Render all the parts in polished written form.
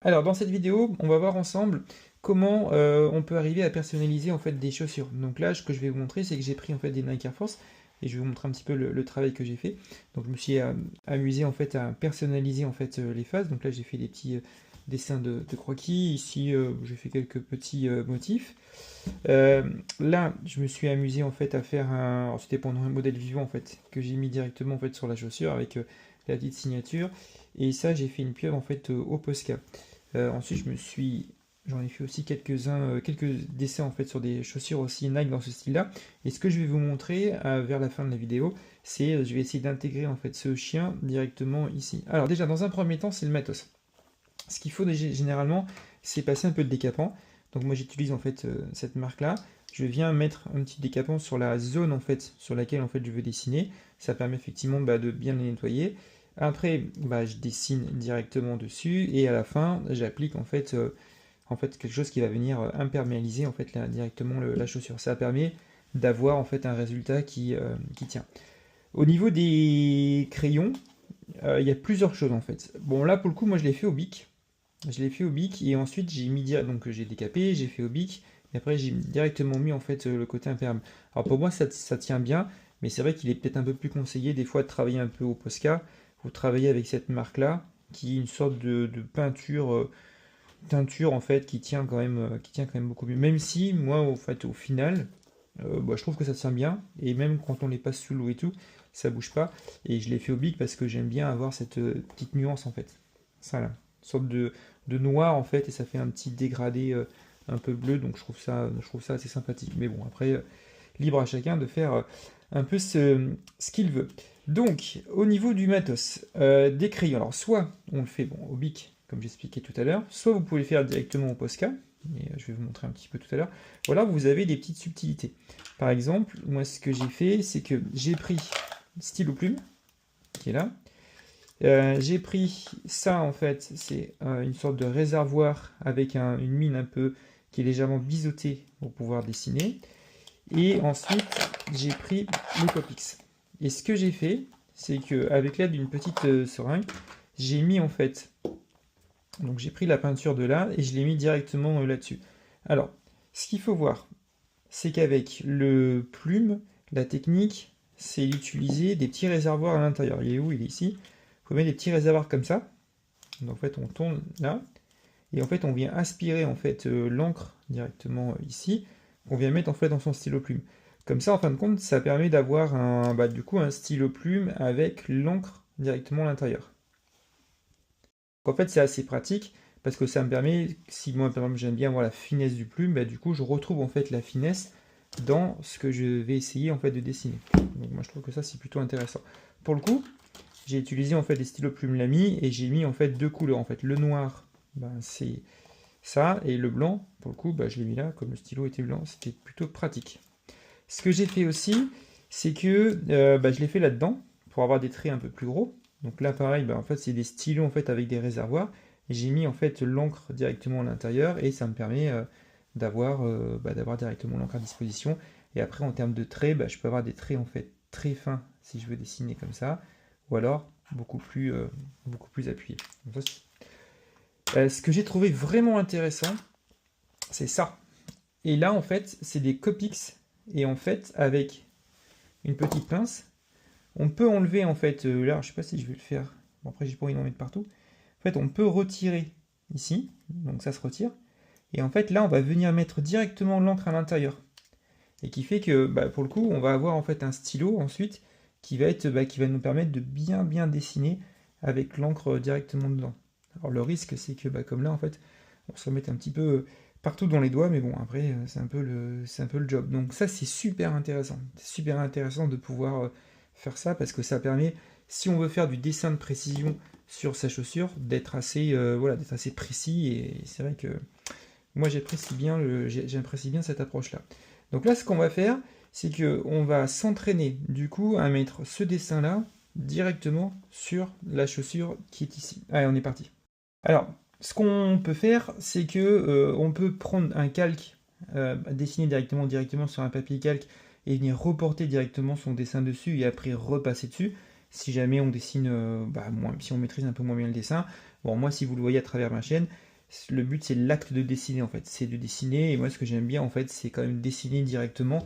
Alors dans cette vidéo, on va voir ensemble comment on peut arriver à personnaliser en fait des chaussures. Donc là, ce que je vais vous montrer, c'est que j'ai pris en fait des Nike Air Force et je vais vous montrer un petit peu le travail que j'ai fait. Donc je me suis amusé en fait à personnaliser en fait les faces. Donc là, j'ai fait des petits dessins de croquis. Ici, j'ai fait quelques petits motifs. Euh, Là, je me suis amusé en fait à faire un. Alors, c'était pendant un modèle vivant en fait que j'ai mis directement en fait sur la chaussure avec la petite signature. Et ça, j'ai fait une pieuvre en fait au Posca. Ensuite, j'en ai fait aussi quelques-uns, quelques dessins en fait sur des chaussures aussi Nike dans ce style-là. Et ce que je vais vous montrer vers la fin de la vidéo, c'est je vais essayer d'intégrer en fait ce chien directement ici. Alors déjà, dans un premier temps, c'est le matos. Ce qu'il faut généralement, c'est passer un peu de décapant. Donc moi, j'utilise en fait cette marque-là. Je viens mettre un petit décapant sur la zone en fait sur laquelle en fait je veux dessiner. Ça permet effectivement de bien les nettoyer. Après, je dessine directement dessus et à la fin, j'applique en fait quelque chose qui va venir imperméabiliser en fait directement la chaussure. Ça permet d'avoir en fait un résultat qui tient. Au niveau des crayons, il y a plusieurs choses en fait. Bon là pour le coup, moi je l'ai fait au bic. Je l'ai fait au bic et ensuite donc j'ai décapé, j'ai fait au bic et après j'ai directement mis en fait le côté imperméable. Alors pour moi ça tient bien, mais c'est vrai qu'il est peut-être un peu plus conseillé des fois de travailler un peu au Posca. Vous travaillez avec cette marque là qui est une sorte de peinture teinture en fait qui tient quand même beaucoup mieux. Même si moi en fait au final je trouve que ça tient bien et même quand on les passe sous l'eau et tout, ça bouge pas. Et je l'ai fait au bic parce que j'aime bien avoir cette petite nuance en fait. Ça là, une sorte de noir en fait et ça fait un petit dégradé un peu bleu donc je trouve ça assez sympathique. Mais bon après libre à chacun de faire un peu ce qu'il veut. Donc, au niveau du matos, des crayons, alors soit on le fait au bic, comme j'expliquais tout à l'heure, soit vous pouvez le faire directement au Posca, et je vais vous montrer un petit peu tout à l'heure. Voilà, vous avez des petites subtilités. Par exemple, moi ce que j'ai fait, c'est que j'ai pris stylo plume, qui est là. J'ai pris ça en fait, c'est une sorte de réservoir avec une mine un peu qui est légèrement biseautée pour pouvoir dessiner. Et ensuite, j'ai pris le Copics. Et ce que j'ai fait, c'est que avec l'aide d'une petite seringue, j'ai mis en fait, donc j'ai pris la peinture de là et je l'ai mis directement là-dessus. Alors, ce qu'il faut voir, c'est qu'avec le plume, la technique, c'est d'utiliser des petits réservoirs à l'intérieur. Il est où? Il est ici. Il faut mettre des petits réservoirs comme ça. Donc en fait, on tourne là. Et en fait, on vient aspirer en fait l'encre directement ici. On vient mettre en fait dans son stylo plume. Comme ça, en fin de compte, ça permet d'avoir du coup, un stylo plume avec l'encre directement à l'intérieur. En fait, c'est assez pratique parce que ça me permet, si moi par exemple j'aime bien avoir la finesse du plume, du coup je retrouve en fait la finesse dans ce que je vais essayer en fait de dessiner. Donc moi je trouve que ça c'est plutôt intéressant. Pour le coup, j'ai utilisé en fait des stylos plumes Lamy et j'ai mis en fait deux couleurs. En fait, le noir, c'est ça, et le blanc, pour le coup, je l'ai mis là, comme le stylo était blanc, c'était plutôt pratique. Ce que j'ai fait aussi, c'est que je l'ai fait là-dedans, pour avoir des traits un peu plus gros. Donc là, pareil, en fait, c'est des stylos en fait, avec des réservoirs. Et j'ai mis en fait l'encre directement à l'intérieur, et ça me permet d'avoir directement l'encre à disposition. Et après, en termes de traits, je peux avoir des traits en fait très fins, si je veux dessiner comme ça, ou alors beaucoup plus appuyés. Donc ça, ce que j'ai trouvé vraiment intéressant, c'est ça. Et là, en fait, c'est des Copics. Et en fait, avec une petite pince, on peut enlever, en fait, là, je sais pas si je vais le faire. Bon, après, j'ai pas envie d'en mettre partout. En fait, on peut retirer ici. Donc ça se retire. Et en fait, là, on va venir mettre directement l'encre à l'intérieur. Et qui fait que, pour le coup, on va avoir en fait un stylo ensuite qui va nous permettre de bien dessiner avec l'encre directement dedans. Alors le risque, c'est que comme là, en fait, on se remette un petit peu partout dans les doigts, mais bon, après, c'est un peu le job. Donc ça, c'est super intéressant. C'est super intéressant de pouvoir faire ça parce que ça permet, si on veut faire du dessin de précision sur sa chaussure, d'être assez précis. Et c'est vrai que moi, j'apprécie bien cette approche-là. Donc là, ce qu'on va faire, c'est que on va s'entraîner du coup à mettre ce dessin-là directement sur la chaussure qui est ici. Allez, on est parti. Alors, ce qu'on peut faire, c'est que on peut prendre un calque, dessiner directement sur un papier calque et venir reporter directement son dessin dessus et après repasser dessus. Si jamais on dessine, si on maîtrise un peu moins bien le dessin. Bon, moi, si vous le voyez à travers ma chaîne, Le but, c'est l'acte de dessiner, en fait. C'est de dessiner, et moi, ce que j'aime bien, en fait, c'est quand même dessiner directement.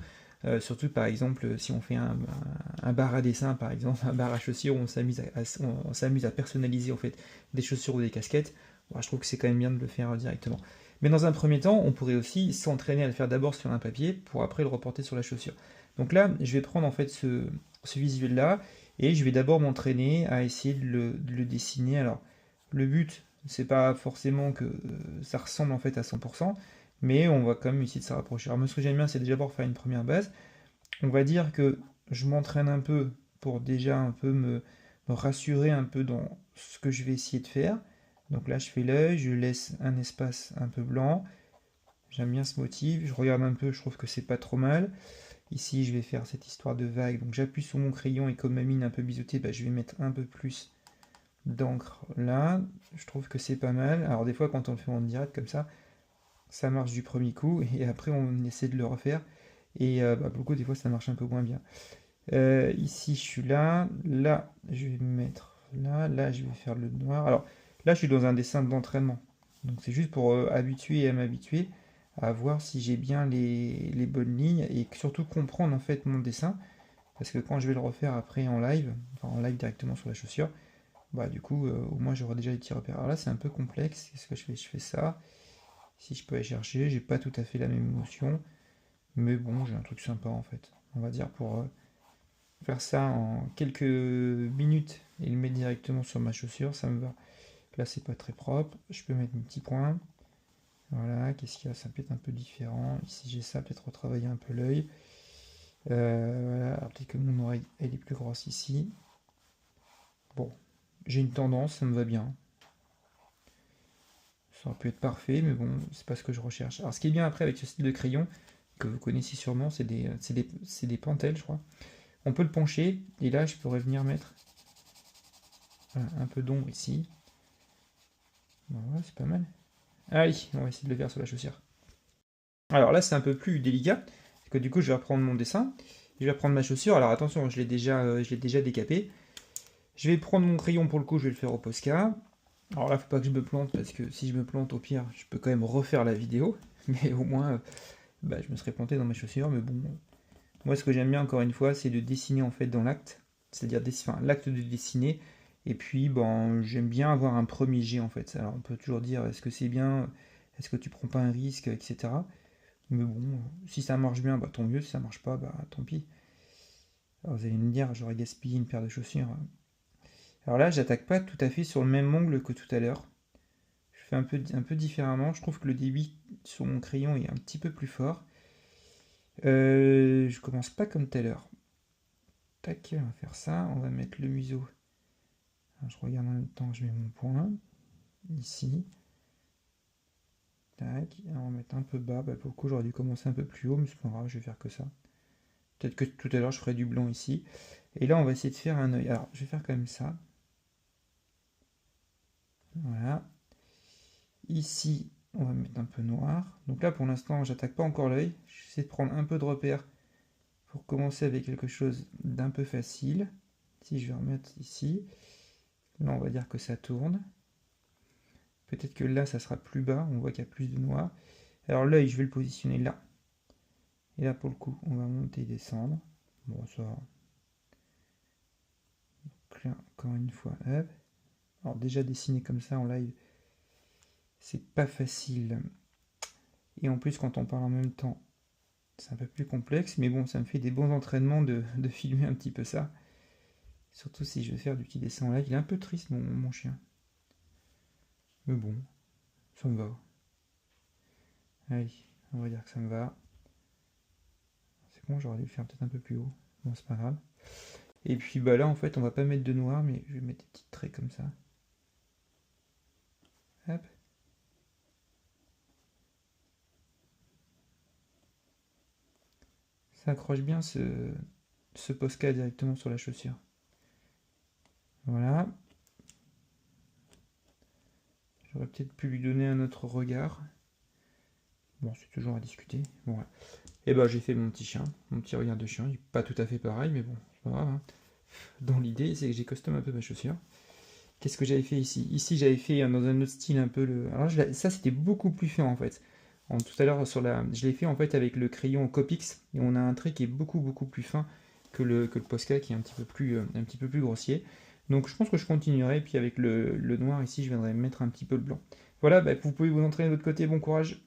Surtout, par exemple, si on fait un bar à dessin, par exemple, un bar à chaussures, où on s'amuse à personnaliser, en fait, des chaussures ou des casquettes. Bon, je trouve que c'est quand même bien de le faire directement. Mais dans un premier temps, on pourrait aussi s'entraîner à le faire d'abord sur un papier, pour après le reporter sur la chaussure. Donc là, je vais prendre, en fait, ce visuel-là, et je vais d'abord m'entraîner à essayer de le dessiner. Alors, le but, c'est pas forcément que ça ressemble en fait à 100%, mais on va quand même essayer de se rapprocher. Alors moi, ce que j'aime bien, c'est déjà d'abord faire une première base. On va dire que je m'entraîne un peu pour déjà un peu me rassurer un peu dans ce que je vais essayer de faire. Donc là, je fais l'œil, je laisse un espace un peu blanc. J'aime bien ce motif, je regarde un peu, je trouve que c'est pas trop mal. Ici, je vais faire cette histoire de vague. Donc j'appuie sur mon crayon et comme ma mine est un peu biseautée, bah, je vais mettre un peu plus d'encre là. Je trouve que c'est pas mal. Alors des fois, quand on le fait en direct comme ça marche du premier coup et après on essaie de le refaire. Et beaucoup, des fois, ça marche un peu moins bien. Ici, je suis là. Là, je vais me mettre là. Là, je vais faire le noir. Alors là, je suis dans un dessin d'entraînement. Donc c'est juste pour habituer et m'habituer à voir si j'ai bien les bonnes lignes et surtout comprendre en fait mon dessin. Parce que quand je vais le refaire après en live, enfin en live directement sur la chaussure, bah du coup, au moins j'aurai déjà les petits repères. Alors là, c'est un peu complexe. Qu'est-ce que je fais? Je fais ça. Si je peux aller chercher, j'ai pas tout à fait la même émotion. Mais bon, j'ai un truc sympa en fait. On va dire pour faire ça en quelques minutes et le mettre directement sur ma chaussure, ça me va. Là, c'est pas très propre. Je peux mettre mes petits points. Voilà, qu'est-ce qu'il y a? Ça peut être un peu différent. Ici, j'ai ça, peut-être retravailler un peu l'œil. Voilà, alors peut-être que mon oreille, elle est plus grosse ici. Bon, j'ai une tendance, ça me va bien. Ça aurait pu être parfait, mais bon, c'est pas ce que je recherche. Alors, ce qui est bien après avec ce style de crayon, que vous connaissez sûrement, c'est des pentels, je crois. On peut le pencher, et là, je pourrais venir mettre voilà, un peu d'ombre ici. Voilà, c'est pas mal. Allez, on va essayer de le faire sur la chaussure. Alors là, c'est un peu plus délicat, parce que du coup, je vais reprendre mon dessin, je vais reprendre ma chaussure. Alors attention, je l'ai déjà décapé. Je vais prendre mon crayon, pour le coup, je vais le faire au Posca. Alors là, faut pas que je me plante, parce que si je me plante, au pire, je peux quand même refaire la vidéo, mais au moins, bah, je me serais planté dans mes chaussures, mais bon. Moi, ce que j'aime bien, encore une fois, c'est de dessiner en fait dans l'acte, c'est-à-dire enfin, l'acte de dessiner, et puis bon, j'aime bien avoir un premier jet en fait. Alors on peut toujours dire est-ce que c'est bien, est-ce que tu prends pas un risque, etc. Mais bon, si ça marche bien, bah tant mieux, si ça marche pas, bah tant pis. Alors vous allez me dire, j'aurais gaspillé une paire de chaussures. Alors là, j'attaque pas tout à fait sur le même angle que tout à l'heure. Je fais un peu différemment. Je trouve que le débit sur mon crayon est un petit peu plus fort. Je commence pas comme tout à l'heure. Tac, on va faire ça. On va mettre le museau. Alors, je regarde en même temps, je mets mon point. Ici. Tac. Alors, on va mettre un peu bas. Bah, pour le coup, j'aurais dû commencer un peu plus haut, mais c'est pas grave, je vais faire que ça. Peut-être que tout à l'heure, je ferai du blanc ici. Et là, on va essayer de faire un œil. Alors, je vais faire comme ça. Voilà. Ici, on va mettre un peu noir. Donc là, pour l'instant, j'attaque pas encore l'œil. J'essaie de prendre un peu de repère pour commencer avec quelque chose d'un peu facile. Si je vais remettre ici. Là, on va dire que ça tourne. Peut-être que là, ça sera plus bas. On voit qu'il y a plus de noir. Alors l'œil, je vais le positionner là. Et là, pour le coup, on va monter et descendre. Bon, ça va. Donc là, encore une fois, hop. Alors déjà dessiner comme ça en live, c'est pas facile. Et en plus, quand on parle en même temps, c'est un peu plus complexe. Mais bon, ça me fait des bons entraînements de filmer un petit peu ça. Surtout si je veux faire du petit dessin en live. Il est un peu triste, mon chien. Mais bon, ça me va. Allez, on va dire que ça me va. C'est bon, j'aurais dû le faire peut-être un peu plus haut. Bon, c'est pas grave. Et puis bah là, en fait, on va pas mettre de noir, mais je vais mettre des petits traits comme ça. Hop. Ça accroche bien ce Posca directement sur la chaussure. Voilà. J'aurais peut-être pu lui donner un autre regard. Bon, c'est toujours à discuter. Bon, ouais. Et bah j'ai fait mon petit chien, mon petit regard de chien. Il est pas tout à fait pareil, mais bon, c'est pas grave, hein. Dans l'idée, c'est que j'ai custom un peu ma chaussure. Qu'est-ce que j'avais fait ici? Ici, j'avais fait dans un autre style un peu le. Alors, ça, c'était beaucoup plus fin en fait. Tout à l'heure, je l'ai fait en fait avec le crayon Copics et on a un trait qui est beaucoup plus fin que le Posca qui est un petit peu plus grossier. Donc, je pense que je continuerai. Puis avec le noir ici, je viendrai mettre un petit peu de blanc. Voilà, bah, vous pouvez vous entraîner de l'autre côté. Bon courage!